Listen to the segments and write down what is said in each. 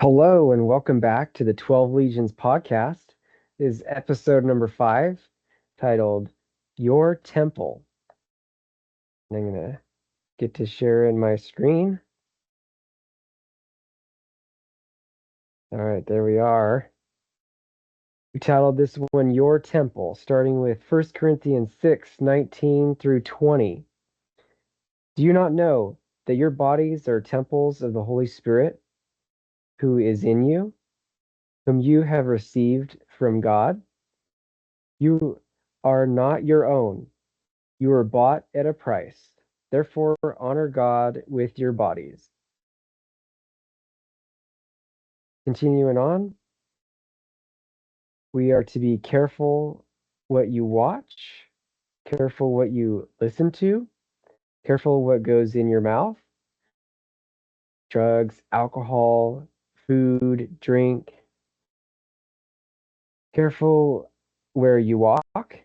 Hello and welcome back to the 12 Legions podcast. This is episode number 5, titled Your Temple. And I'm going to get to share in my screen. All right, there we are. We titled this one Your Temple, starting with 1 Corinthians 6:19 through 20. Do you not know that your bodies are temples of the Holy Spirit who is in you, whom you have received from God? You are not your own. You were bought at a price. Therefore, honor God with your bodies. Continuing on, we are to be careful what you watch, careful what you listen to, careful what goes in your mouth. Drugs, alcohol, food, drink. Careful where you walk.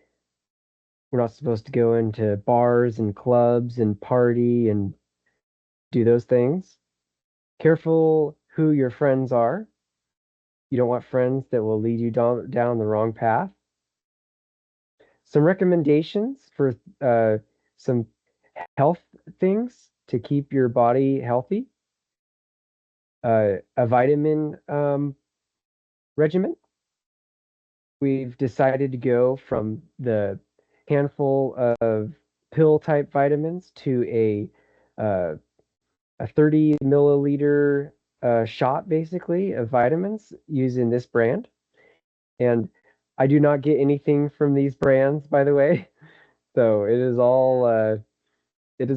We're not supposed to go into bars and clubs and party and do those things. Careful who your friends are. You don't want friends that will lead you down the wrong path. Some recommendations for some health things to keep your body healthy. A vitamin regimen. We've decided to go from the handful of pill type vitamins to a 30 milliliter shot basically of vitamins using this brand. And I do not get anything from these brands, by the way. So it is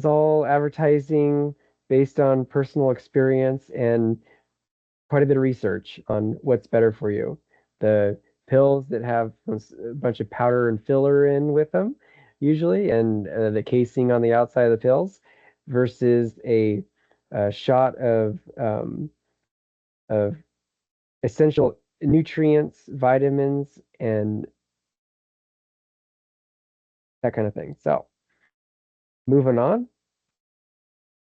all advertising based on personal experience and quite a bit of research on what's better for you. The pills that have a bunch of powder and filler in with them, usually, and the casing on the outside of the pills, versus a shot of essential nutrients, vitamins, and that kind of thing. So, moving on,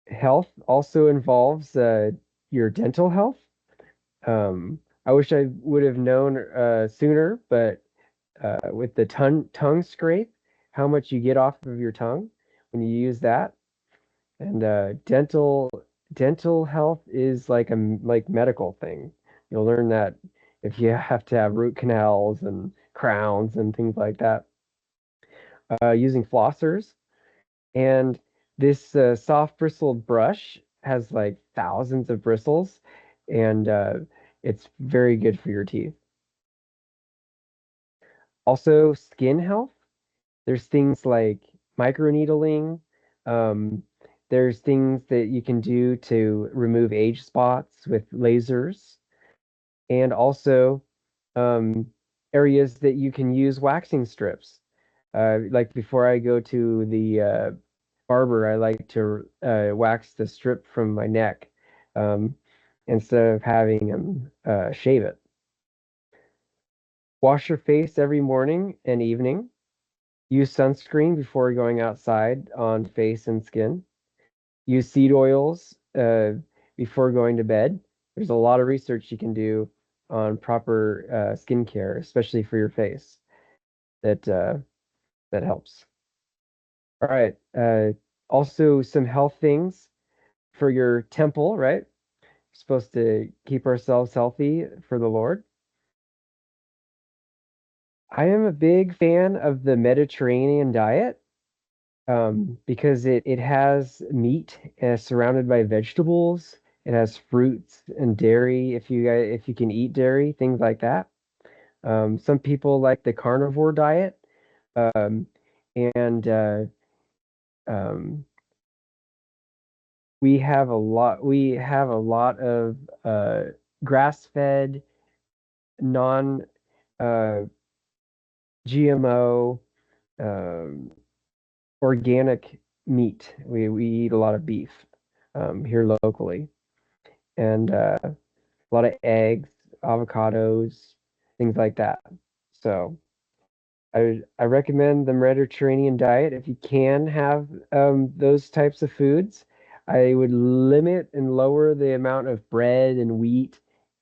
health also involves your dental health. I wish I would have known sooner, but with the tongue scrape, how much you get off of your tongue when you use that, and dental health is like medical thing. You'll learn that if you have to have root canals and crowns and things like that, using flossers. And this soft bristled brush has like thousands of bristles, and it's very good for your teeth. Also, skin health. There's things like microneedling. Um, there's things that you can do to remove age spots with lasers, and also um, areas that you can use waxing strips. Like before I go to the barber, I like to wax the strip from my neck um, instead of having him shave it. Wash your face every morning and evening. Use sunscreen before going outside on face and skin. Use seed oils before going to bed. There's a lot of research you can do on proper skincare, especially for your face. That that helps. All right. Also, some health things for your temple, right? We're supposed to keep ourselves healthy for the Lord. I am a big fan of the Mediterranean diet because it has meat surrounded by vegetables. It has fruits and dairy if you can eat dairy, things like that. Some people like the carnivore diet, um, and um, we have a lot of grass-fed, non uh, GMO, um, organic meat. We eat a lot of beef here locally, and a lot of eggs, avocados, things like that. So I recommend the Mediterranean diet if you can have those types of foods. I would limit and lower the amount of bread and wheat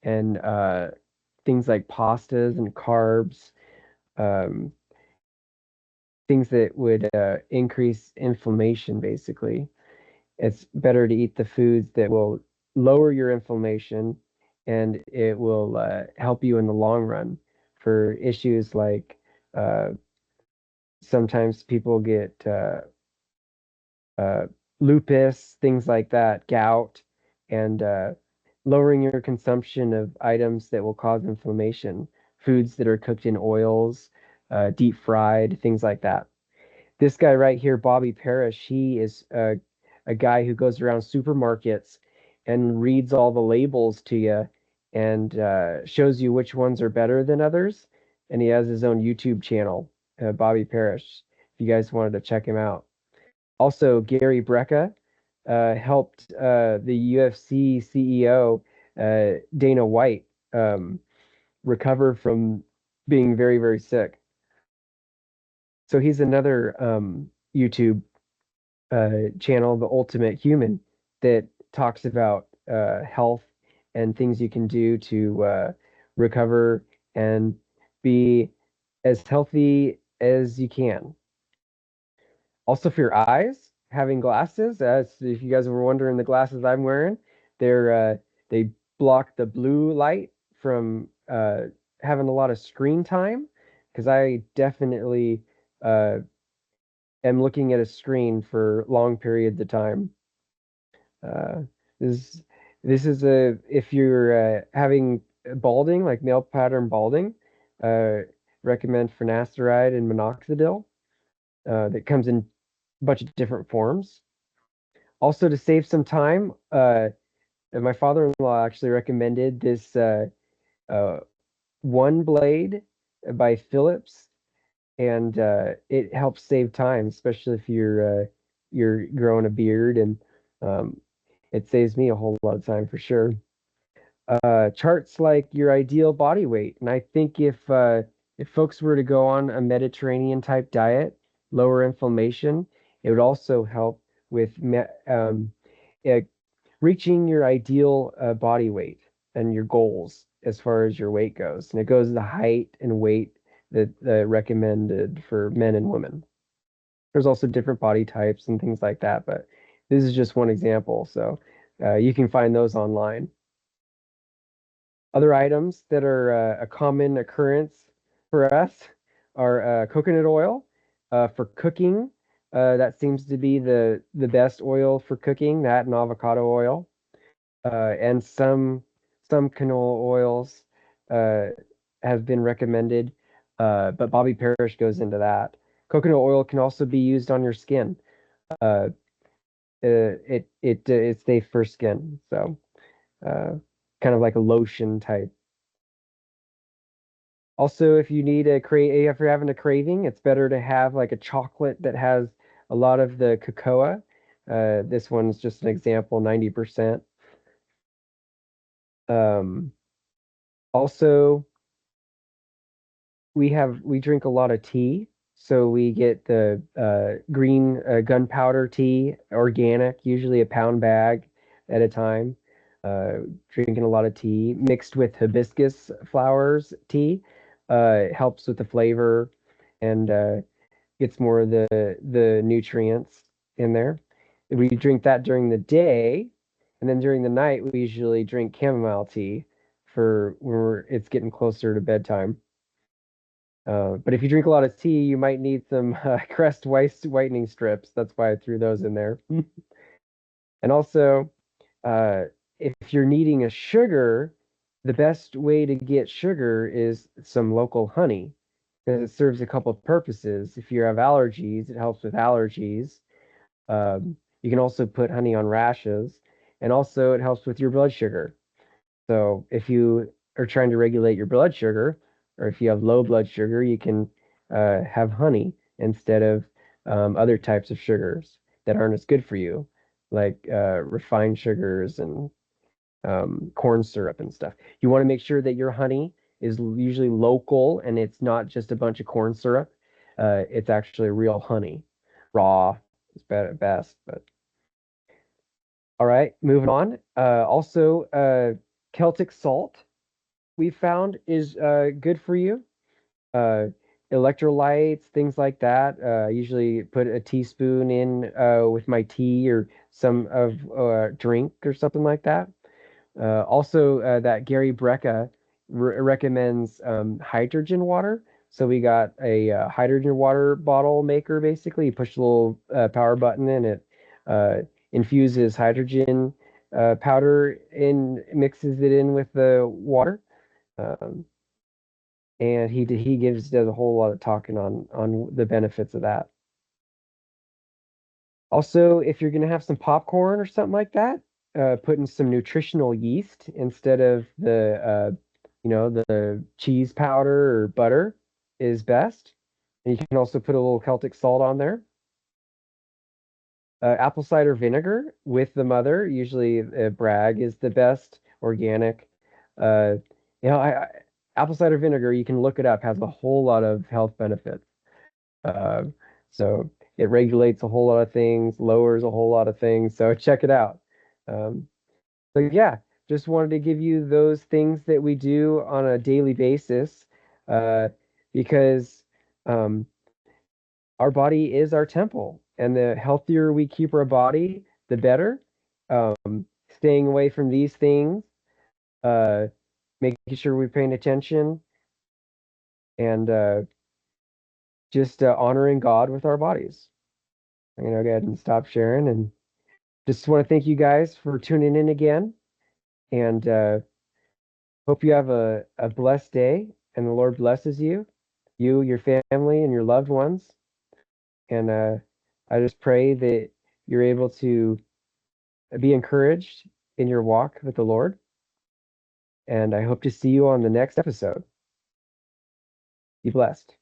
and things like pastas and carbs, um, things that would increase inflammation, basically. It's better to eat the foods that will lower your inflammation and it will help you in the long run for issues like uh, sometimes people get uh, lupus, things like that, gout, and lowering your consumption of items that will cause inflammation, foods that are cooked in oils, deep fried, things like that. This guy right here, Bobby Parrish, he is a guy who goes around supermarkets and reads all the labels to you and shows you which ones are better than others. And he has his own YouTube channel, Bobby Parrish, if you guys wanted to check him out. Also, Gary Brecka helped the UFC CEO, Dana White, recover from being very, very sick. So he's another YouTube channel, The Ultimate Human, that talks about health and things you can do to recover and be as healthy as you can. Also, for your eyes, having glasses, as if you guys were wondering, the glasses I'm wearing, they block the blue light from having a lot of screen time because I definitely uh, am looking at a screen for long periods of time. Uh, this this is a if you're having balding, like male pattern balding, uh, recommend finasteride and minoxidil. That comes in a bunch of different forms. Also, to save some time, my father-in-law actually recommended this uh, One Blade by Philips, and it helps save time, especially if you're growing a beard, and um, it saves me a whole lot of time for sure. Charts like your ideal body weight, and I think if folks were to go on a Mediterranean type diet, lower inflammation, it would also help with uh, reaching your ideal body weight and your goals as far as your weight goes. And it goes the height and weight that recommended for men and women. There's also different body types and things like that, but this is just one example. So you can find those online. Other items that are a common occurrence for us are coconut oil for cooking. That seems to be the best oil for cooking, that and avocado oil. And some canola oils uh, have been recommended, but Bobby Parrish goes into that. Coconut oil can also be used on your skin. Uh, it's safe for skin, so uh, kind of like a lotion type. Also, if you need a crave, if you're having a craving, it's better to have like a chocolate that has a lot of the cocoa. This one's just an example, 90%. Um, Also, we drink a lot of tea, so we get the green gunpowder tea, organic, usually a pound bag at a time. Drinking a lot of tea mixed with hibiscus flowers tea helps with the flavor and gets more of the nutrients in there. We drink that during the day, and then during the night we usually drink chamomile tea for when it's getting closer to bedtime. But if you drink a lot of tea, you might need some Crest whitening strips. That's why I threw those in there. And also, uh, if you're needing a sugar, the best way to get sugar is some local honey because it serves a couple of purposes. If you have allergies, it helps with allergies. You can also put honey on rashes, and also it helps with your blood sugar. So if you are trying to regulate your blood sugar, or if you have low blood sugar, you can have honey instead of other types of sugars that aren't as good for you, like refined sugars and corn syrup and stuff. You want to make sure that your honey is usually local and it's not just a bunch of corn syrup. It's actually real honey. Raw is better at best, but all right, moving on. Also, Celtic salt. we found is good for you. Uh, Electrolytes, things like that. I usually put a teaspoon in with my tea or some of drink or something like that. Also, that Gary Brecka recommends hydrogen water. So we got a hydrogen water bottle maker. Basically, you push a little power button and it uh, infuses hydrogen powder in, mixes it in with the water. Um, and he does a whole lot of talking on the benefits of that. Also, if you're gonna have some popcorn or something like that, put in some nutritional yeast instead of the cheese powder or butter is best. And you can also put a little Celtic salt on there. Apple cider vinegar with the mother, usually Bragg is the best organic. Uh, apple cider vinegar, you can look it up, has a whole lot of health benefits. Uh, so it regulates a whole lot of things, lowers a whole lot of things. So check it out. Um, so yeah, just wanted to give you those things that we do on a daily basis, uh, because um, our body is our temple, and the healthier we keep our body, the better. Staying away from these things, uh, making sure we're paying attention, and just honoring God with our bodies. I'm gonna go ahead and stop sharing, and just want to thank you guys for tuning in again, and hope you have a blessed day, and the Lord blesses you, your family, and your loved ones. And I just pray that you're able to be encouraged in your walk with the Lord. And I hope to see you on the next episode. Be blessed.